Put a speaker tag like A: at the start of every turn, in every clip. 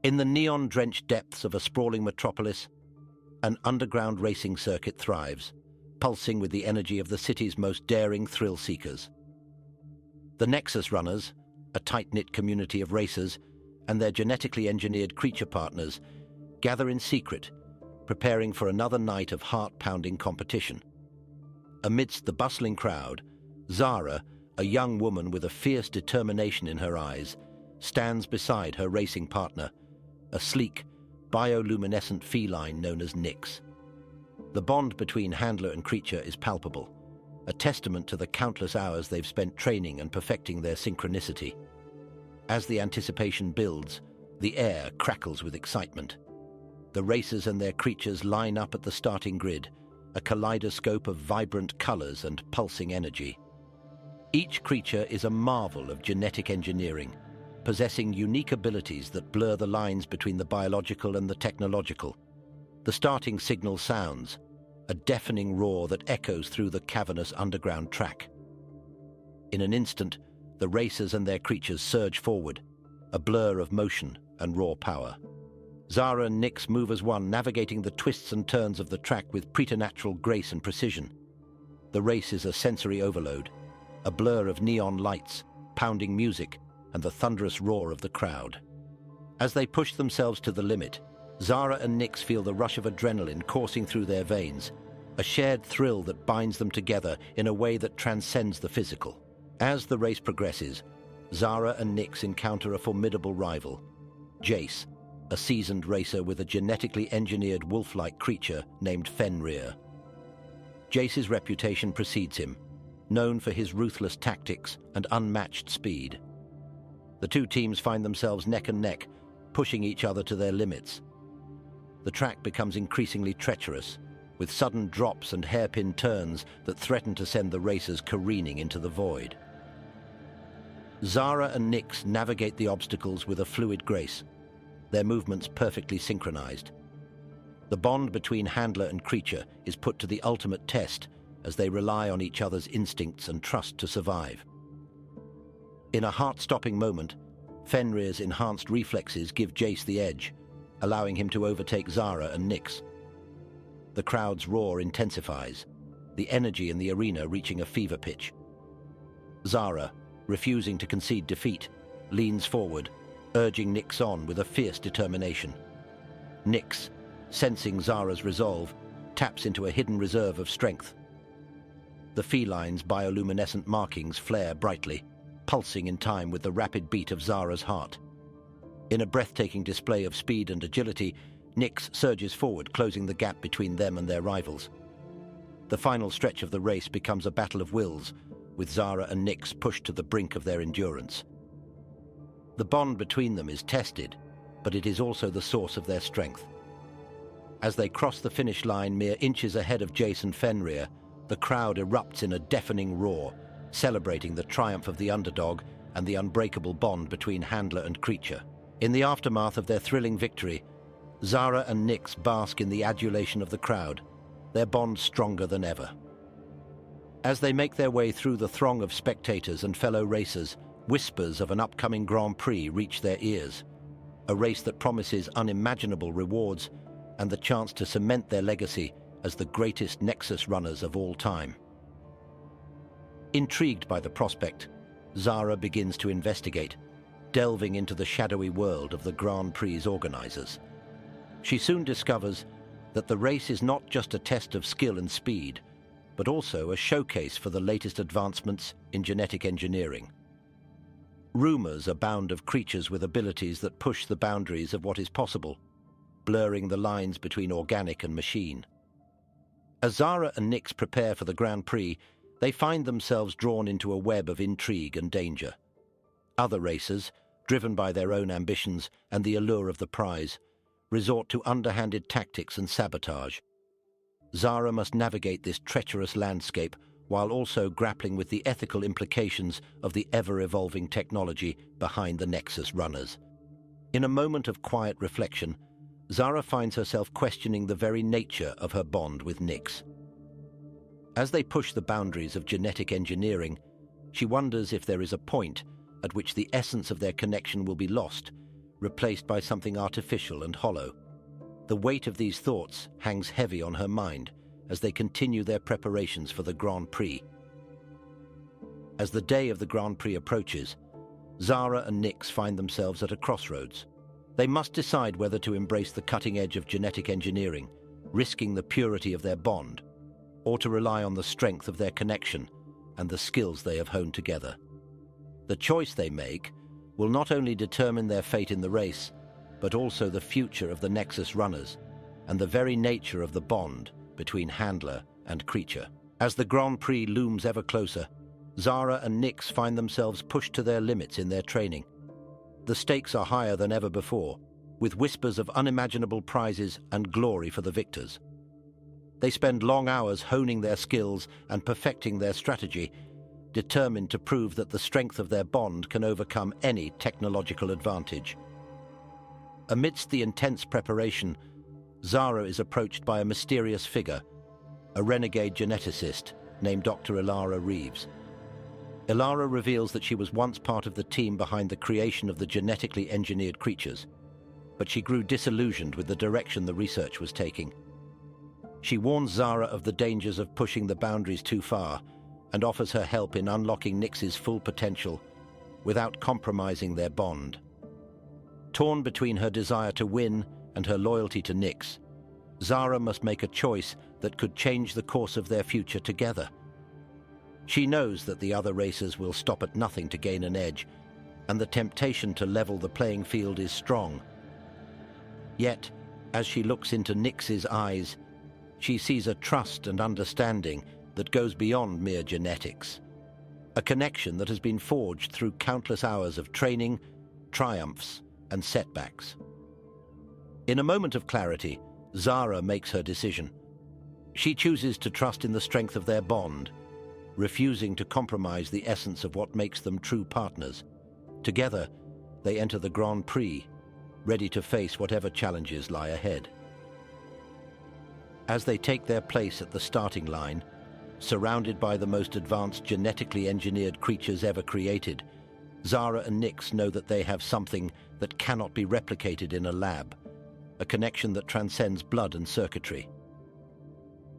A: In the neon-drenched depths of a sprawling metropolis, an underground racing circuit thrives, pulsing with the energy of the city's most daring thrill-seekers. The Nexus Runners, a tight-knit community of racers, and their genetically engineered creature partners gather in secret, preparing for another night of heart-pounding competition. Amidst the bustling crowd, Zara, a young woman with a fierce determination in her eyes, stands beside her racing partner, a sleek, bioluminescent feline known as Nyx. The bond between handler and creature is palpable, a testament to the countless hours they've spent training and perfecting their synchronicity. As the anticipation builds, the air crackles with excitement. The racers and their creatures line up at the starting grid, a kaleidoscope of vibrant colors and pulsing energy. Each creature is a marvel of genetic engineering, possessing unique abilities that blur the lines between the biological and the technological. The starting signal sounds, a deafening roar that echoes through the cavernous underground track. In an instant, the racers and their creatures surge forward, a blur of motion and raw power. Zara and Nyx move as one, navigating the twists and turns of the track with preternatural grace and precision. The race is a sensory overload, a blur of neon lights, pounding music, and the thunderous roar of the crowd. As they push themselves to the limit, Zara and Nyx feel the rush of adrenaline coursing through their veins, a shared thrill that binds them together in a way that transcends the physical. As the race progresses, Zara and Nyx encounter a formidable rival, Jace, a seasoned racer with a genetically engineered wolf-like creature named Fenrir. Jace's reputation precedes him, known for his ruthless tactics and unmatched speed. The two teams find themselves neck and neck, pushing each other to their limits. The track becomes increasingly treacherous, with sudden drops and hairpin turns that threaten to send the racers careening into the void. Zara and Nyx navigate the obstacles with a fluid grace, their movements perfectly synchronized. The bond between handler and creature is put to the ultimate test as they rely on each other's instincts and trust to survive. In a heart-stopping moment, Fenrir's enhanced reflexes give Jace the edge, allowing him to overtake Zara and Nyx. The crowd's roar intensifies, the energy in the arena reaching a fever pitch. Zara, refusing to concede defeat, leans forward, urging Nyx on with a fierce determination. Nyx, sensing Zara's resolve, taps into a hidden reserve of strength. The feline's bioluminescent markings flare brightly, pulsing in time with the rapid beat of Zara's heart. In a breathtaking display of speed and agility, Nyx surges forward, closing the gap between them and their rivals. The final stretch of the race becomes a battle of wills, with Zara and Nyx pushed to the brink of their endurance. The bond between them is tested, but it is also the source of their strength. As they cross the finish line mere inches ahead of Jace and Fenrir, the crowd erupts in a deafening roar, celebrating the triumph of the underdog and the unbreakable bond between handler and creature. In the aftermath of their thrilling victory, Zara and Nyx bask in the adulation of the crowd, their bond stronger than ever. As they make their way through the throng of spectators and fellow racers, whispers of an upcoming Grand Prix reach their ears, a race that promises unimaginable rewards and the chance to cement their legacy as the greatest Nexus Runners of all time. Intrigued by the prospect, Zara begins to investigate, delving into the shadowy world of the Grand Prix organizers. She soon discovers that the race is not just a test of skill and speed, but also a showcase for the latest advancements in genetic engineering. Rumors abound of creatures with abilities that push the boundaries of what is possible, blurring the lines between organic and machine. As Zara and Nyx prepare for the Grand Prix, they find themselves drawn into a web of intrigue and danger. Other racers, driven by their own ambitions and the allure of the prize, resort to underhanded tactics and sabotage. Zara must navigate this treacherous landscape while also grappling with the ethical implications of the ever-evolving technology behind the Nexus Runners. In a moment of quiet reflection, Zara finds herself questioning the very nature of her bond with Nyx. As they push the boundaries of genetic engineering, she wonders if there is a point at which the essence of their connection will be lost, replaced by something artificial and hollow. The weight of these thoughts hangs heavy on her mind as they continue their preparations for the Grand Prix. As the day of the Grand Prix approaches, Zara and Nyx find themselves at a crossroads. They must decide whether to embrace the cutting edge of genetic engineering, risking the purity of their bond, or to rely on the strength of their connection and the skills they have honed together. The choice they make will not only determine their fate in the race, but also the future of the Nexus Runners and the very nature of the bond between handler and creature. As the Grand Prix looms ever closer, Zara and Nyx find themselves pushed to their limits in their training. The stakes are higher than ever before, with whispers of unimaginable prizes and glory for the victors. They spend long hours honing their skills and perfecting their strategy, determined to prove that the strength of their bond can overcome any technological advantage. Amidst the intense preparation, Zara is approached by a mysterious figure, a renegade geneticist named Dr. Ilara Reeves. Ilara reveals that she was once part of the team behind the creation of the genetically engineered creatures, but she grew disillusioned with the direction the research was taking. She warns Zara of the dangers of pushing the boundaries too far and offers her help in unlocking Nyx's full potential without compromising their bond. Torn between her desire to win and her loyalty to Nyx, Zara must make a choice that could change the course of their future together. She knows that the other racers will stop at nothing to gain an edge, and the temptation to level the playing field is strong. Yet, as she looks into Nyx's eyes, she sees a trust and understanding that goes beyond mere genetics. A connection that has been forged through countless hours of training, triumphs, and setbacks. In a moment of clarity, Zara makes her decision. She chooses to trust in the strength of their bond, refusing to compromise the essence of what makes them true partners. Together, they enter the Grand Prix, ready to face whatever challenges lie ahead. As they take their place at the starting line, surrounded by the most advanced genetically engineered creatures ever created, Zara and Nyx know that they have something that cannot be replicated in a lab, a connection that transcends blood and circuitry.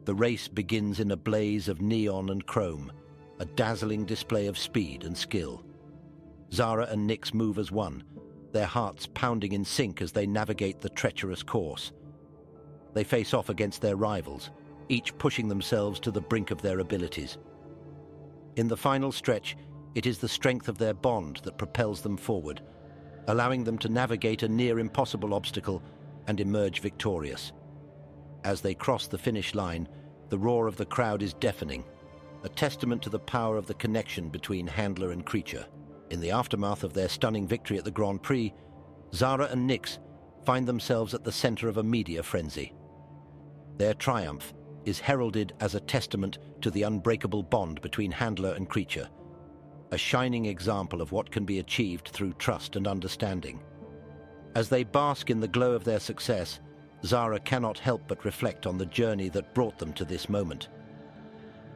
A: The race begins in a blaze of neon and chrome, a dazzling display of speed and skill. Zara and Nyx move as one, their hearts pounding in sync as they navigate the treacherous course. They face off against their rivals, each pushing themselves to the brink of their abilities. In the final stretch, it is the strength of their bond that propels them forward, allowing them to navigate a near-impossible obstacle and emerge victorious. As they cross the finish line, the roar of the crowd is deafening, a testament to the power of the connection between handler and creature. In the aftermath of their stunning victory at the Grand Prix, Zara and Nyx find themselves at the center of a media frenzy. Their triumph is heralded as a testament to the unbreakable bond between handler and creature, a shining example of what can be achieved through trust and understanding. As they bask in the glow of their success, Zara cannot help but reflect on the journey that brought them to this moment.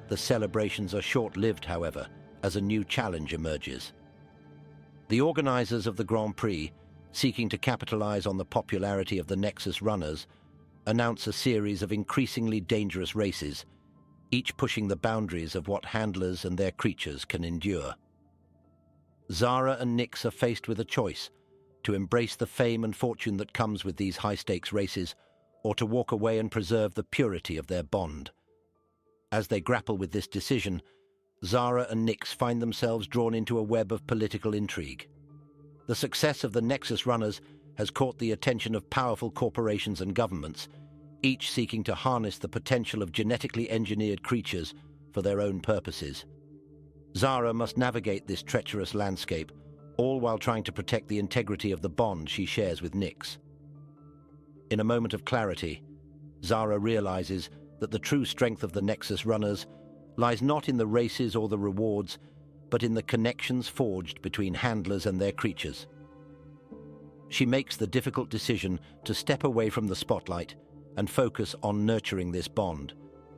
A: The celebrations are short-lived, however, as a new challenge emerges. The organizers of the Grand Prix, seeking to capitalize on the popularity of the Nexus Runners, announce a series of increasingly dangerous races, each pushing the boundaries of what handlers and their creatures can endure. Zara and Nyx are faced with a choice: to embrace the fame and fortune that comes with these high-stakes races, or to walk away and preserve the purity of their bond. As they grapple with this decision, Zara and Nyx find themselves drawn into a web of political intrigue. The success of the Nexus Runners has caught the attention of powerful corporations and governments, each seeking to harness the potential of genetically engineered creatures for their own purposes. Zara must navigate this treacherous landscape, all while trying to protect the integrity of the bond she shares with Nyx. In a moment of clarity, Zara realizes that the true strength of the Nexus Runners lies not in the races or the rewards, but in the connections forged between handlers and their creatures. She makes the difficult decision to step away from the spotlight and focus on nurturing this bond,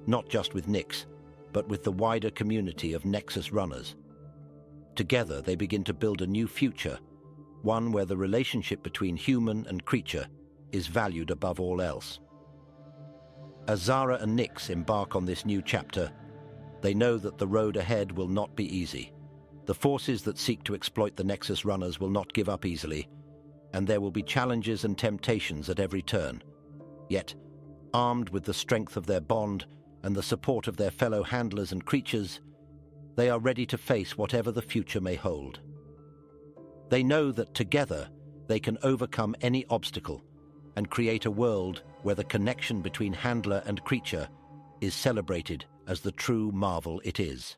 A: not just with Nyx, but with the wider community of Nexus Runners. Together, they begin to build a new future, one where the relationship between human and creature is valued above all else. As Zara and Nyx embark on this new chapter, they know that the road ahead will not be easy. The forces that seek to exploit the Nexus Runners will not give up easily, and there will be challenges and temptations at every turn. Yet, armed with the strength of their bond and the support of their fellow handlers and creatures, they are ready to face whatever the future may hold. They know that together they can overcome any obstacle and create a world where the connection between handler and creature is celebrated as the true marvel it is.